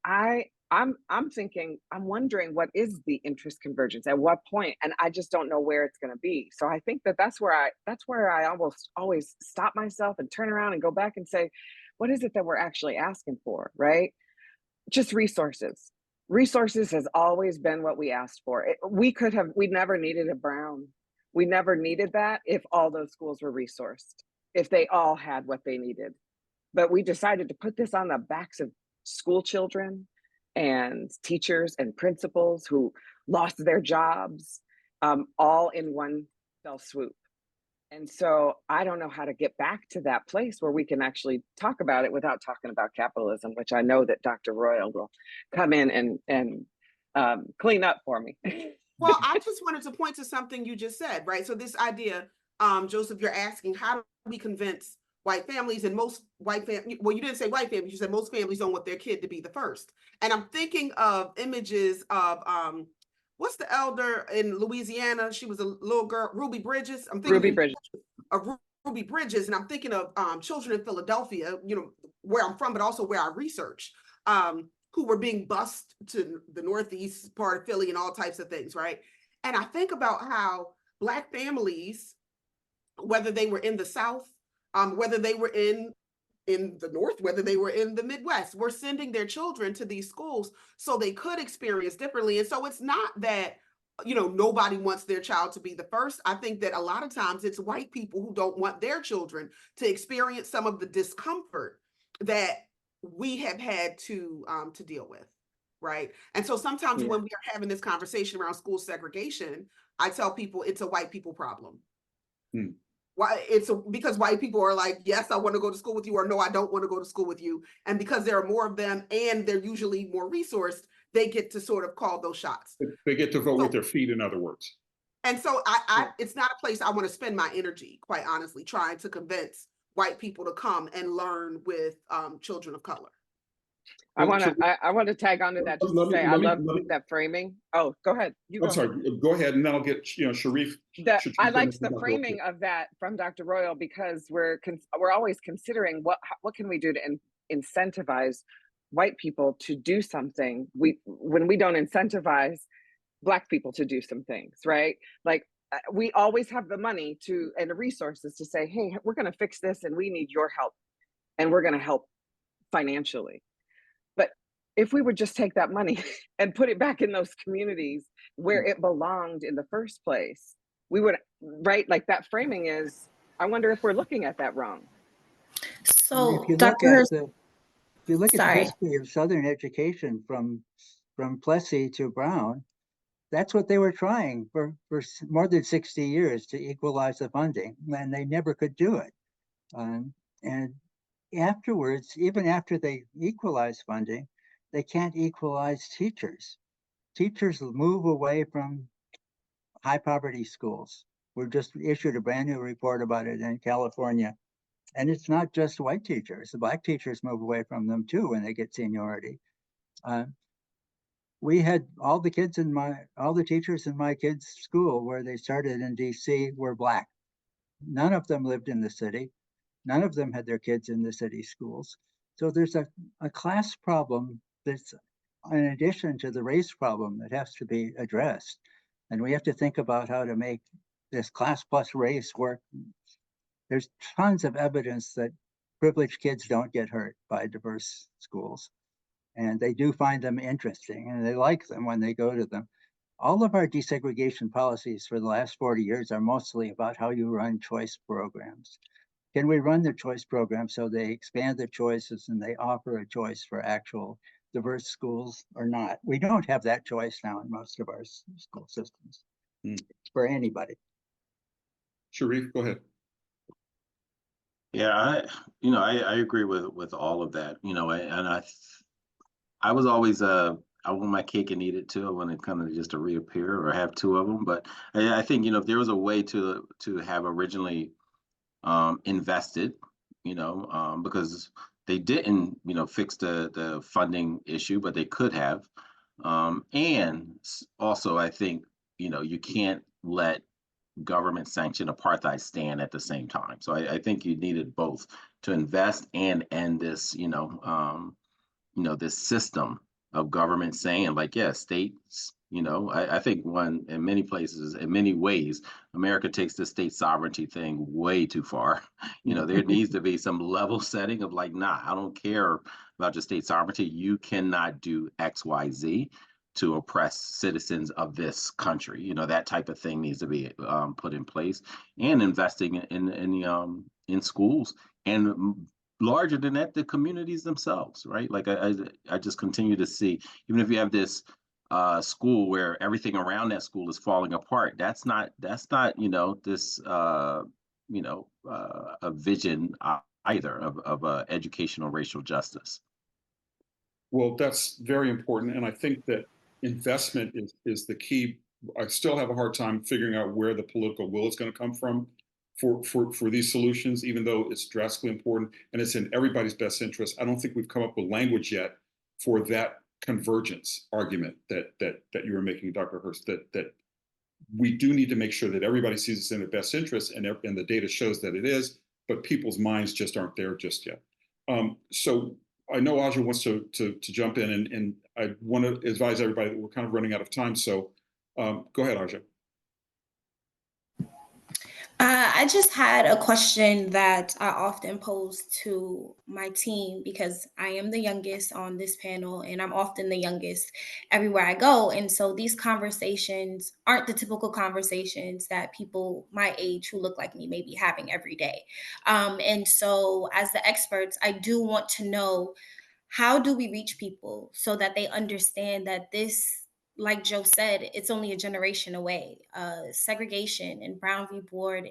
I'm thinking, I'm wondering what is the interest convergence at what point, and I just don't know where it's going to be. So I think that's where I almost always stop myself and turn around and go back and say, what is it that we're actually asking for, right? Just resources. Resources has always been what we asked for. We never needed a Brown. We never needed that if all those schools were resourced, if they all had what they needed. But we decided to put this on the backs of school children and teachers and principals who lost their jobs, all in one fell swoop. And so I don't know how to get back to that place where we can actually talk about it without talking about capitalism, which I know that Dr. Royal will come in and clean up for me. Well, I just wanted to point to something you just said, right? So this idea, Joseph, you're asking, how do we convince white families, and most white families, well, you didn't say white families, you said most families don't want their kid to be the first. And I'm thinking of images of, what's the elder in Louisiana? She was a little girl, Ruby Bridges. I'm thinking Ruby Bridges. Of Ruby Bridges, and I'm thinking of children in Philadelphia, where I'm from, but also where I research, who were being bused to the northeast part of Philly and all types of things, right? And I think about how Black families, whether they were in the South, whether they were in the North, whether they were in the Midwest, were sending their children to these schools so they could experience differently. And so it's not that, nobody wants their child to be the first. I think that a lot of times it's white people who don't want their children to experience some of the discomfort that we have had to deal with, right? And so sometimes when we are having this conversation around school segregation, I tell people it's a white people problem. Why? Because white people are like, yes, I want to go to school with you, or no, I don't want to go to school with you. And because there are more of them and they're usually more resourced, they get to sort of call those shots. They get to vote with their feet, in other words. And so it's not a place I want to spend my energy, quite honestly, trying to convince white people to come and learn with children of color. I want to tag onto that just to say I love that framing. Oh, go ahead. I'm sorry. Go ahead, and then I'll get Sharif. I liked the framing of that from Dr. Royal, because we're always considering what can we do to incentivize white people to do something when we don't incentivize Black people to do some things, right? Like we always have the money to and the resources to say, hey, we're going to fix this and we need your help and we're going to help financially. But if we would just take that money and put it back in those communities where it belonged in the first place, we would, right? Like that framing is, I wonder if we're looking at that wrong. So, If you look Dr. at Hurst, the if you look at the sorry. history of Southern education from Plessy to Brown, that's what they were trying for more than 60 years, to equalize the funding, and they never could do it. And afterwards, even after they equalize funding, they can't equalize teachers. Teachers move away from high poverty schools. We just issued a brand new report about it in California. And it's not just white teachers. The black teachers move away from them too when they get seniority. Uh, we had all the teachers in my kids' school where they started in DC were black. None of them lived in the city. None of them had their kids in the city schools. So there's a class problem that's in addition to the race problem that has to be addressed. And we have to think about how to make this class plus race work. There's tons of evidence that privileged kids don't get hurt by diverse schools. And they do find them interesting and they like them when they go to them. All of our desegregation policies for the last 40 years are mostly about how you run choice programs. Can we run the choice program so they expand the choices and they offer a choice for actual diverse schools or not? We don't have that choice now in most of our school systems for anybody. Sharif, go ahead. Yeah, I agree with all of that. I was always I want my cake and eat it too. I want it kind of just to reappear or have two of them. But I think if there was a way to have originally invested, because they didn't fix the funding issue, but they could have. And also, I think you can't let government sanctioned apartheid stand at the same time. So I think you needed both to invest and end this, this system of government saying like, yeah, states, I think one in many places, in many ways, America takes the state sovereignty thing way too far. There needs to be some level setting of like, nah, I don't care about your state sovereignty. You cannot do X, Y, Z to oppress citizens of this country. That type of thing needs to be put in place, and investing in schools, and larger than that, the communities themselves, right? Like I just continue to see, even if you have this school where everything around that school is falling apart, that's not this a vision either of educational racial justice. Well, that's very important. And I think that investment is the key. I still have a hard time figuring out where the political will is going to come from for these solutions, even though it's drastically important and it's in everybody's best interest. I don't think we've come up with language yet for that convergence argument that you were making, Dr. Hurst, that we do need to make sure that everybody sees it's in their best interest, and the data shows that it is, but people's minds just aren't there just yet. So I know Aja wants to jump in, and I want to advise everybody that we're kind of running out of time. So go ahead, Aja. I just had a question that I often pose to my team because I am the youngest on this panel and I'm often the youngest everywhere I go. And so these conversations aren't the typical conversations that people my age who look like me may be having every day. And so, as the experts, I do want to know, how do we reach people so that they understand that this, like Joe said, it's only a generation away. Segregation and Brown v. Board,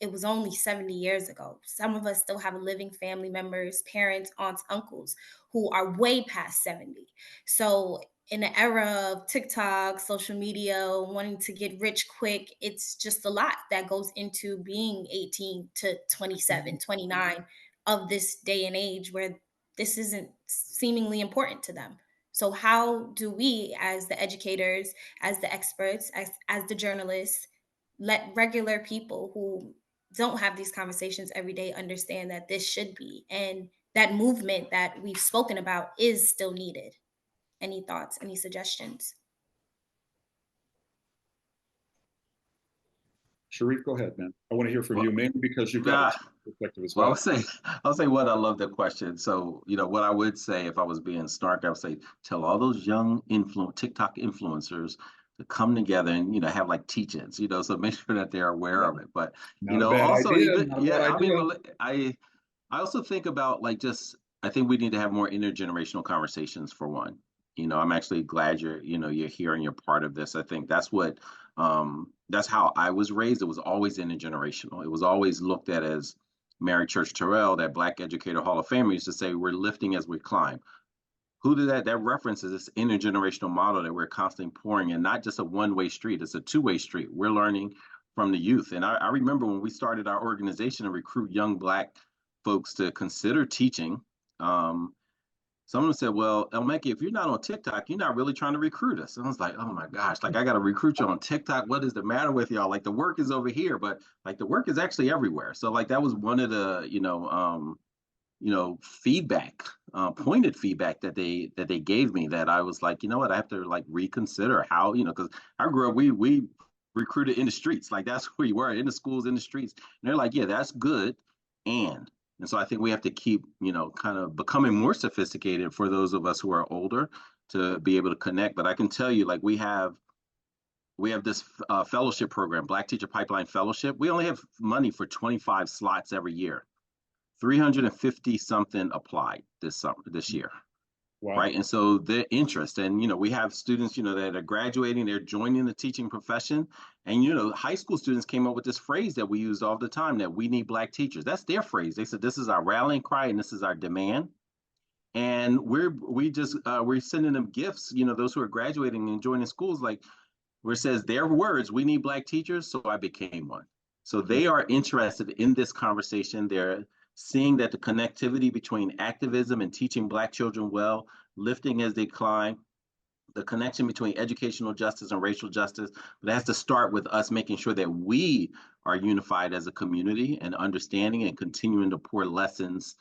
it was only 70 years ago. Some of us still have living family members, parents, aunts, uncles who are way past 70. So in the era of TikTok, social media, wanting to get rich quick, it's just a lot that goes into being 18 to 27, 29 of this day and age where this isn't seemingly important to them. So how do we, as the educators, as the experts, as the journalists, let regular people who don't have these conversations every day understand that this should be, and that movement that we've spoken about is still needed? Any thoughts, any suggestions? Sharif, go ahead, man. I want to hear from you, mainly because you've got a perspective as Well, well. I'll say what I love the question. So, what I would say if I was being snark, I would say tell all those young TikTok influencers to come together and, have like teach-ins, so make sure that they're aware of it. But, Not a bad also idea. even, Not a bad I idea. mean, I also think about I think we need to have more intergenerational conversations for one. I'm actually glad you're here and you're part of this. I think that's how I was raised. It was always intergenerational. It was always looked at as Mary Church Terrell, that Black Educator Hall of Famer, used to say, we're lifting as we climb. Who did that? That references this intergenerational model that we're constantly pouring in, not just a one-way street, it's a two-way street. We're learning from the youth. And I remember when we started our organization to recruit young Black folks to consider teaching, someone said, well, Elmeki, if you're not on TikTok, you're not really trying to recruit us. And I was like, oh my gosh, like I got to recruit you on TikTok. What is the matter with y'all? Like the work is over here, but like the work is actually everywhere. So like that was one of the, feedback, pointed feedback that they gave me, that I was like, you know what, I have to like reconsider how, because I grew up, we recruited in the streets. Like that's where you were, in the schools, in the streets. And they're like, yeah, that's good. And so I think we have to keep, kind of becoming more sophisticated for those of us who are older to be able to connect. But I can tell you, like we have this fellowship program, Black Teacher Pipeline Fellowship. We only have money for 25 slots every year. 350 something applied this year. Wow. Right. And so the interest, and, we have students, that are graduating, they're joining the teaching profession. And, high school students came up with this phrase that we used all the time, that we need Black teachers. That's their phrase. They said, this is our rallying cry and this is our demand. And we're sending them gifts, those who are graduating and joining schools, like where it says their words, we need Black teachers. So I became one. So they are interested in this conversation. They're seeing that the connectivity between activism and teaching Black children well, lifting as they climb, the connection between educational justice and racial justice, but it has to start with us making sure that we are unified as a community and understanding and continuing to pour lessons,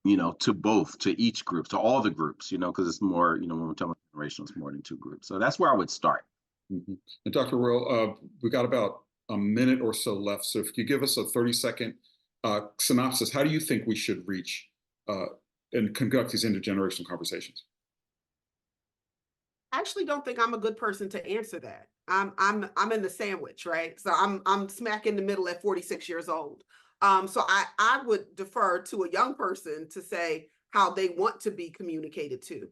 to each group, to all the groups, because it's more, when we're talking about generational, it's more than two groups. So that's where I would start. Mm-hmm. And Dr. Royal, we got about a minute or so left. So if you give us a 30-second synopsis, how do you think we should reach and conduct these intergenerational conversations? I actually don't think I'm a good person to answer that. I'm in the sandwich, right? So I'm smack in the middle at 46 years old. So I would defer to a young person to say how they want to be communicated to.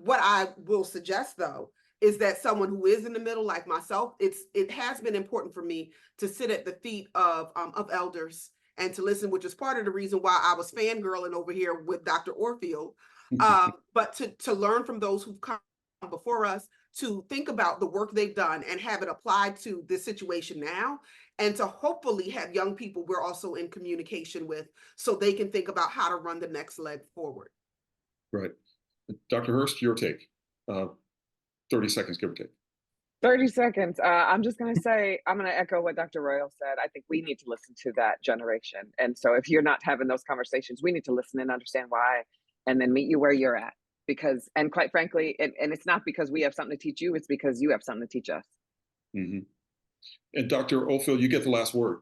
What I will suggest though is that someone who is in the middle, like myself, it has been important for me to sit at the feet of elders and to listen, which is part of the reason why I was fangirling over here with Dr. Orfield. But to learn from those who've come before us, to think about the work they've done and have it applied to this situation now, and to hopefully have young people we're also in communication with so they can think about how to run the next leg forward. Right. Dr. Hurst, your take. 30 seconds, give or take. 30 seconds. I'm just going to say, I'm going to echo what Dr. Royal said. I think we need to listen to that generation. And so if you're not having those conversations, we need to listen and understand why, and then meet you where you're at. Because, and quite frankly, and it's not because we have something to teach you, it's because you have something to teach us. Mm-hmm. And Dr. Oldfield, you get the last word.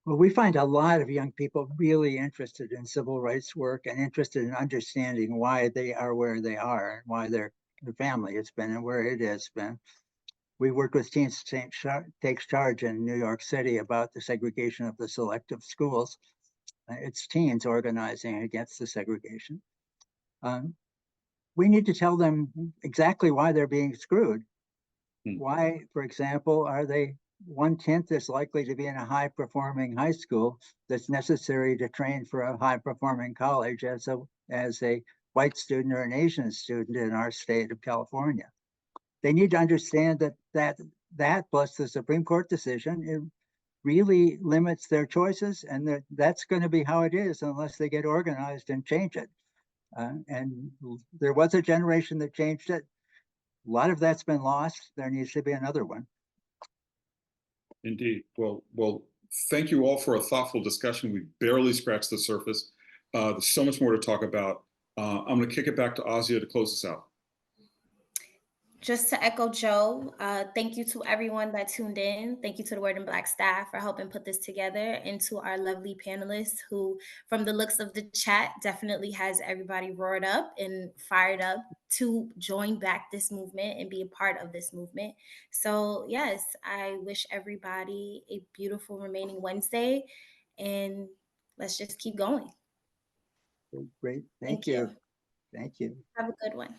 Well, we find a lot of young people really interested in civil rights work and interested in understanding why they are where they are and why their family has been and where it has been. We worked with Teens Takes Charge in New York City about the segregation of the selective schools. It's teens organizing against the segregation. We need to tell them exactly why they're being screwed. Why, for example, are they 1/10 as likely to be in a high-performing high school that's necessary to train for a high-performing college as a white student or an Asian student in our state of California? They need to understand that plus the Supreme Court decision, it really limits their choices, and that's going to be how it is unless they get organized and change it. And there was a generation that changed it. A lot of that's been lost. There needs to be another one. Indeed. Well, thank you all for a thoughtful discussion. We barely scratched the surface. There's so much more to talk about. I'm going to kick it back to Azia to close us out. Just to echo Joe, thank you to everyone that tuned in. Thank you to the Word in Black staff for helping put this together, and to our lovely panelists who, from the looks of the chat, definitely has everybody roared up and fired up to join back this movement and be a part of this movement. So yes, I wish everybody a beautiful remaining Wednesday, and let's just keep going. Great. Thank Thank you. you. Thank you. Have a good one.